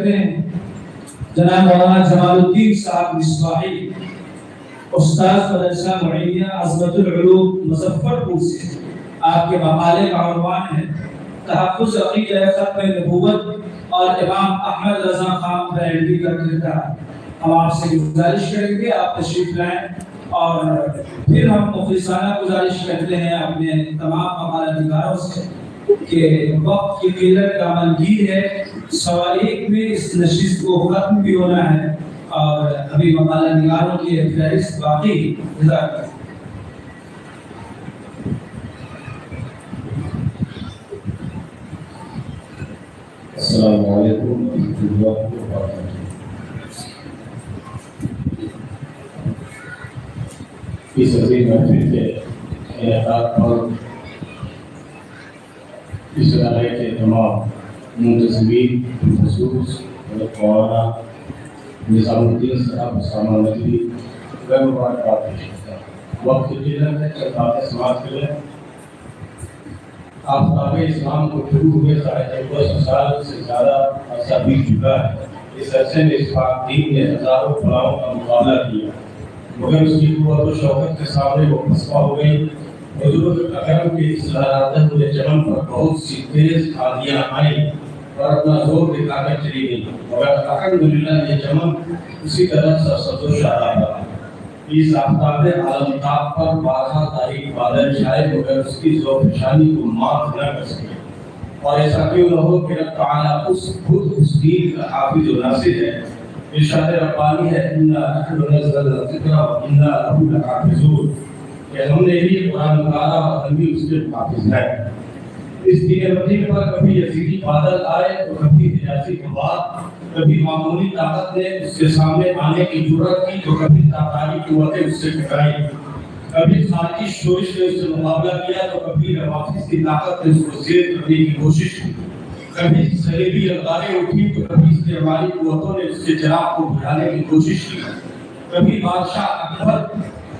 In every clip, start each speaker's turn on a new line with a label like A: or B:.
A: کرتے ہیں جناب مولانا جمال الدین صاحب مصباحی، استاد مدرسہ معینیہ عظمت العلوم مظفرپور سے۔ آپ کے مقالے کا عنوان ہے تحفظ عقیدہ ختم نبوت اور امام احمد رضا خان بریلوی کا کردار۔ ہم آپ سے گزارش کریں گے آپ تشریف لائیں، اور پھر ہم مخلصانہ گزارش کرتے ہیں اپنے تمام مقالہ نگاروں سے کہ وقت کی قلت کا منگیر ہے، 1:15 میں اس نشست کو ختم بھی ہونا ہے، اور ابھی مقالہ نگاروں کی فہرست باقی۔
B: السلام علیکم ورحمۃ اللہ وبرکاتہ۔ اس عظیم محفل کے انعقاد پر اس ادارے کے تمام منتظمین خصوص مولانا نظام الدین صاحب اسامہ ندوی میں مبارکباد پیش کرتا ہوں۔ وقت کی قلت ہے، چند باتیں سماعت کریں۔ آفتاب اسلام کو شروع ہوئے 250 سال سے زیادہ عرصہ بیت چکا ہے۔ اس عرصے میں اس پاک دین نے ہزاروں فلاحوں کا مقابلہ کیا، مگر اس کی قوت و شوکت کے سامنے وہ پسپا ہو گئی۔ حضور اکرم کے اس لہراتے ہوئے چمن پر بہت سی تیز آندیاں آئیں اور اپنا زور دکھا کر چلی گئی، مگر الحمدللہ یہ چمن اسی طرح سرسبز و شاداب رہا۔ اس آفتاب عالمتاب پر بارہا تاریخ بادل چھائے، مگر اس کی ذوفشانی کو مات نہ کر سکے۔ اور ایسا کیوں نہ ہو کہ رب تعالیٰ خود اس دین کا حافظ و ناصر ہے۔ ارشاد ربانی ہے اِنَّا نَحْنُ نَزَّلْنَا الذِّکْرَ وَإِنَّا لَهُ لَحَافِظُونَ، کہ ہم نے بھی قرآن اتارا اور ہم بھی اس کے حافظ ہیں۔ اس دین مدین پر کبھی یزیدی بادل آئے تو کبھی حجازی قوات، کبھی معمولی طاقت نے اس کے سامنے آنے کی جرأت کی تو کبھی تاتاری قوتیں اس سے ٹکرائی، کبھی خارجی شورش نے اس سے مقابلہ کیا تو کبھی روافظ کی طاقت نے اس کو زیر کرنے کی کوشش کی، کبھی صلیبی للکاریں اٹھی تو کبھی استعماری قوتوں نے اس کے چراغ کو بجھانے کی کوشش کی، کبھی بادشاہ اکبر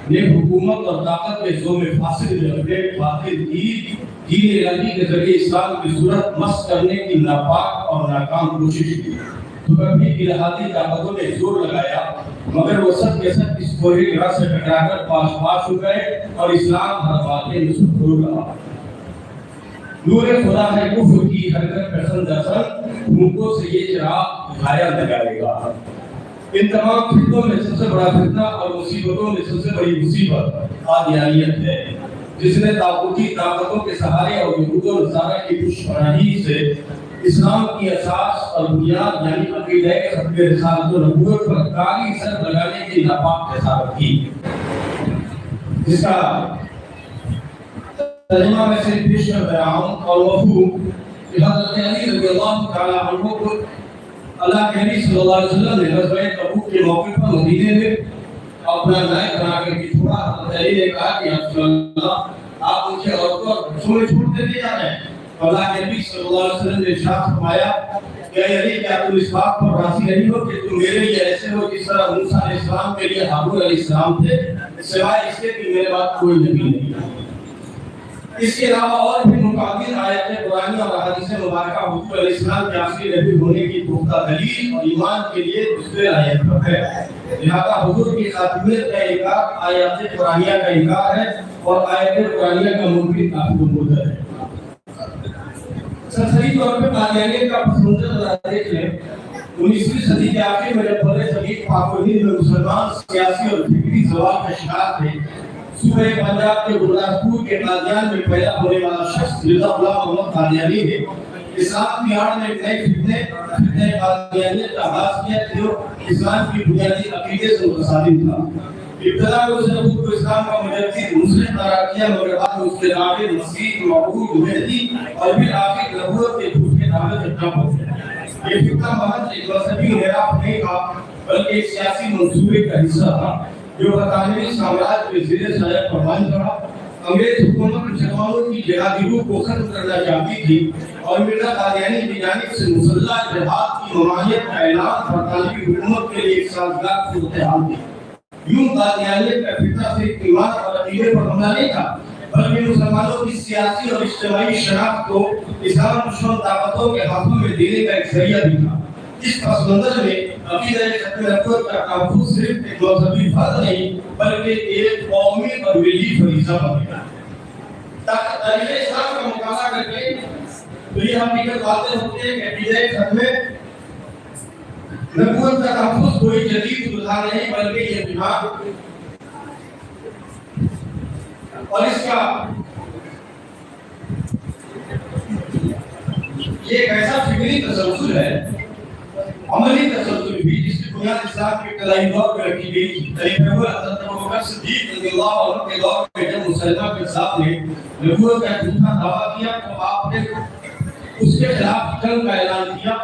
B: نے حکومت اور طاقت کے زور میں فاصل میں اپنے باطل دین علی کے ذریعے اسلام کی صورت مس کرنے کی ناپاک اور ناکام کوشش کی، تو کبھی الہاتی طاقتوں نے زور لگایا، مگر وہ سب کے سب اس کوہی گرہ سے ٹکرا کر پاش پاش ہو گئے اور اسلام ہر واقعے میں سکھور رہا۔ نور خدا ہے کفر کی حرکت پسند اثر، منکوں سے یہ چراغ بجھایا نہ جائے گا۔ ان تمام فتنوں میں سب سے بڑا فتنہ اور مصیبتوں میں سب سے بڑی مصیبت قادیانیت ہے، جس نے طاغوتی طاقتوں کے سہارے اور یہود و نصارہ کی دشمنی سے اسلام کی اساس اور بنیاد یعنی عقیدہ ختم رسالت و نبوت پر کالی سر لگانے کی ناپاک جسارت کی، جس کا ترجمہ میں سے پیش کر رہا ہوں اور مفہوم کہ حضرت علی رضی اللہ تعالی عنہ کو اللہ کے نبی صلی اللہ علیہ وسلم نے غزوہ تبوک کے موقع پر مدینے میں اپنا نائب بنا کر کے چھوڑا۔ حضرت علی نے کہا کہ یا رسول اللہ آپ مجھے عورتوں اور بچوں میں چھوڑ دیتے جا رہے ہیں۔ اللہ کے نبی صلی اللہ علیہ وسلم نے ارشاد فرمایا کہ علی کیا تم اس بات پر راضی نہیں ہو کہ تم میرے لیے ایسے ہو جس طرح موسیٰ علیہ السلام کے لیے ہارون علیہ السلام تھے، سوائے اس کے کہ میرے بعد کوئی نبی نہیں ہے۔ اس کے علاوہ اور بھی متعدد آیتیں قرآنی اور احادیث مبارکہ حضور علیہ السلام کے آخری نبی ہونے کی پختہ دلیل اور ایمان کے لیے دوسرے آیت پر ہے۔ لہذا حضور کی خاتمیت کا انکار آیات قرآنیہ کا انکار ہے اور آیت قرآنیہ کا منکر کافر مردد ہے۔ سرسری طور پر قادیانیت کا پس منظر ذرا دیکھ لیں۔ 19ویں صدی کے آخر میں جب بڑے صدیق پاک و ہند میں مسلمان سیاسی اور فکری زوال کا شکار تھے، صوبہ پنجاب کے گرداسپور کے قادیان میں پیدا ہونے والا شخص مرزا غلام محمد قادیانی نے اسلام کی آڑ میں نئے فتنے قادیانیت کا آغاز کیا جو اسلام کی بنیادی عقیدے سے متصادم تھا۔ ابتدا میں اس نے خود کو اسلام کا مجدد مسلم قرار کیا، مگر بعد میں اس کے دعوے مسیح معبود مہدی اور پھر آخر نبوت کے جھوٹے دعوے سے کم ہو گئے۔ یہ فتنہ محض ایک مذہبی انحراف نہیں تھا بلکہ ایک سیاسی منصوبے کا حصہ تھا جو برطانوی سامراج کے زیر سایہ پروان چڑھا۔ انگریز حکومت مسلمانوں کی جہادی روح کو ختم کرنا چاہتی تھی اور مرزا قادیانی کی جانب سے مسلح جہاد کی ممانعت کا اعلان برطانوی حکومت کے لیے ایک سازگار صورتحال تھی۔ یوں قادیانیت کا فتنہ صرف ایمان اور عقیدے پر حملہ نہیں تھا بلکہ مسلمانوں کی سیاسی اور اجتماعی شناخت کو اسلام دشمن طاقتوں کے ہاتھوں میں دینے کا ایک ذریعہ بھی تھا۔ اس پس منظر میں عقیدہ ختم نبوت کا تحفظ صرف ایک مذہبی فرض نہیں بلکہ ایک قومی اور ملی فریضہ بن گیا۔ تاریخ اسلام کا مطالعہ کر کے تو یہ حقیقت واضح ہوتی ہے کہ عقیدہ ختم نبوت کا تحفظ کوئی جدید رجحان نہیں بلکہ یہ بنیاد اور اس کا یہ ایک ایسا فکری تسلسل ہے، عملی تسلسل بھی، جس کی بنیاد اسلام کے ابتدائی دور میں رکھی گئی تھی۔ خلیفہ اول حضرت ابوبکر صدیق رضی اللہ عنہ کے دور میں جب مسلمہ کے ساتھ نے نبوت کا جھوٹا دعویٰ کیا تو آپ نے اس کے خلاف جنگ کا اعلان کیا۔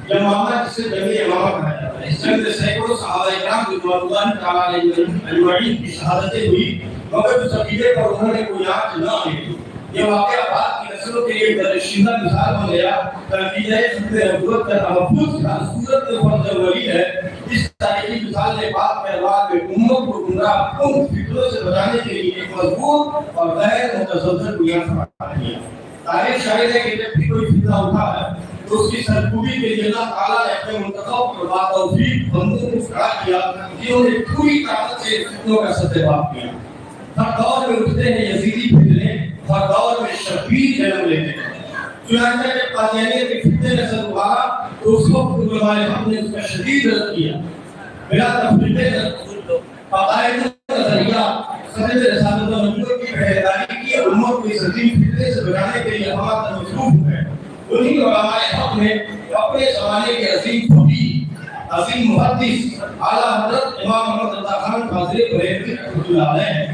B: جنگ معاملہ جسے جنگ یمامہ کہا جاتا ہے۔ اس جنگ میں سینکڑوں صحابہ کرام رضوان اللہ تعالیٰ علیہ اجمعین کی شہادتیں ہوئی، مگر اس عقیدے پر انہوں نے کوئی آنچ نہ آئی۔ یہ واقعہ بعد کی نسلوں کے لیے درشیدہ مثال بن گیا۔ عقیدہ ختم نبوت کا تحفظ کا صورت فرض اولی ہے۔ اس تاریخی مثال نے بعد میں بعد میں امت کو گمراہ کن فکروں سے بچانے کے لیے ایک مضبوط اور غیر متزلزل بنیاد فراہم کیا۔ تاریخ شاہد ہے کہ جب بھی کوئی فتنہ اٹھا ہے تو اس کی سرکوبی کے لیے اللہ تعالیٰ نے اپنے منتخب اور باتوفیق بندوں کو کھڑا کیا، جنہوں نے پوری طاقت سے فتنوں کا سدباب کیا۔ ہر دور میں اٹھتے ہیں یزیدی فتنے، ہر دور میں شبیر جنم لیتے ہیں۔ چنانچہ جب قادیانیت کے فتنے نے سر اٹھایا تو اس وقت علماء حق نے اس کا شدید رد کیا۔ بلا تفریق عقائد نظریہ صدر رسالت و نبوت کی پہرےداری کی اور امت کو اس عظیم فتنے سے بچانے کے لیے ہمارا مصروف ہوئے۔ انہی علماء حق نے اپنے زمانے کے عظیم فقیہ، عظیم محدث اعلیٰ حضرت امام محمد رضا خان قادری بریلوی رحمۃ اللہ علیہ،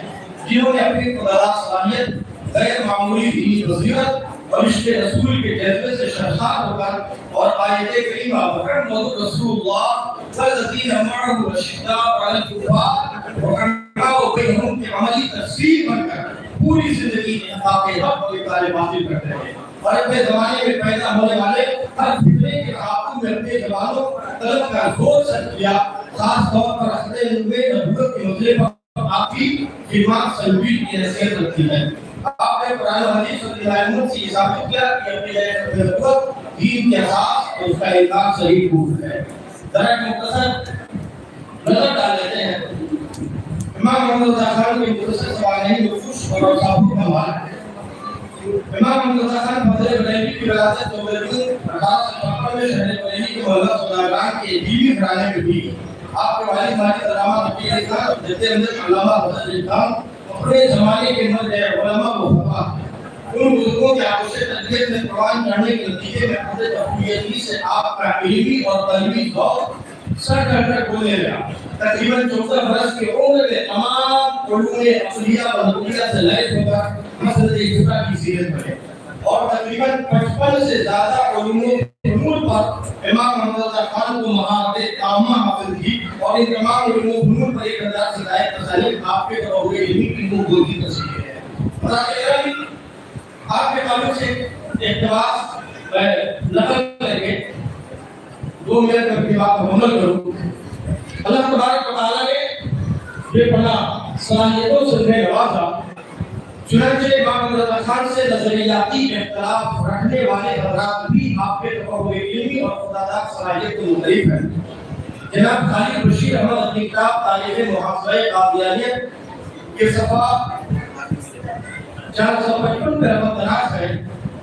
B: جنہوں نے اپنی قدرات صلاحیت، غیر معمولی دینی بصیرت اور عشق رسول کے جذبے سے شرخار ہو کر اور آیت کریمہ محمد رسول اللہ والذین معه اشداء علی الکفار رحماء بینہم کی عملی تفسیر بن کر پوری زندگی انفاق حق کے طالب حاصل کرتے ہیں اور اپنے زمانے میں پیدا ہونے والے ہر فتنے کے تعاقب میں اپنے جوانوں طلب کا زور سر کیا، خاص طور پر رکھتے ہوئے نبوت کے مسئلے پر آپ کی خدمات سلوی کی حیثیت رکھتی ہے۔ آپ نے قرآن و حدیث اور علم سے ثابت کیا کہ اپنی نبوت دین کے اساس اور اس کا انکار صحیح پروف ہے۔ ذرا مختصر نظر ڈال لیتے ہیں۔ امام محمد رضا خان کے مختصر سوال نہیں مخصوص اور صاحب کا حوالہ ہے۔ امام محمد رضا خان فضل بریلوی کی ولادت 1856 میں شہر بریلی کے محلہ سوداگران کے بیوی گھرانے میں ہوئی۔ آپ کے والد ماجد علامہ نبی علی خان، جد امجد علامہ حسن علی خان اپنے زمانے کے مرد علماء و فقہا ہیں۔ ان بزرگوں کے آغوش تربیت میں قرآن پڑھنے کے نتیجے میں حضرت ابویزید سے آپ کا علمی اور قلبی ذوق سر کر کھولنے لگا۔ تقریباً 14 برس کے عمر میں تمام علوم عقلیہ و نقلیہ سے لیس ہو کر مسجد اقتداء کی سیرت بنے اور تقریباً 55 سے زیادہ علوم فنون پر امام محمد رضا خان کو مہارت تامہ حاصل تھی اور ان تمام علوم فنون پر 1000 سے زائد تصانیف آپ کے طور ہوئے علمی کی منہ کی تصویر ہے۔ آپ کے تعلق سے اقتباس نقل کر کے 2 منٹ میں اپنی بات کو عمل کروں۔ اللہ تبارک و تعالیٰ نے بے پناہ صلاحیتوں سے انہیں نوازا، چنانچہ امام محمد رضا خان سے نظریاتی اختلاف رکھنے والے حضرات بھی آپ کے تفوق علمی اور خداداد صلاحیت کو مختلف ہیں۔ جناب خالد بشیر احمد اپنی کتاب تاریخ محافظہ قادیانیت کے صفحہ 455 میں رحمت دراز ہے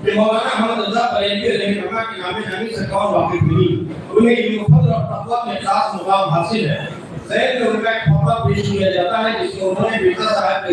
B: کہ مولانا احمد رضا بریلوی علیہ الرحمہ کی نام جانی سے کون واقف نہیں، انہیں علم و فضل اور تقویٰ میں خاص مقام حاصل ہے۔ ذہن میں ان کا ایک خطبہ پیش کیا جاتا ہے جس میں انہوں نے مرزا صاحب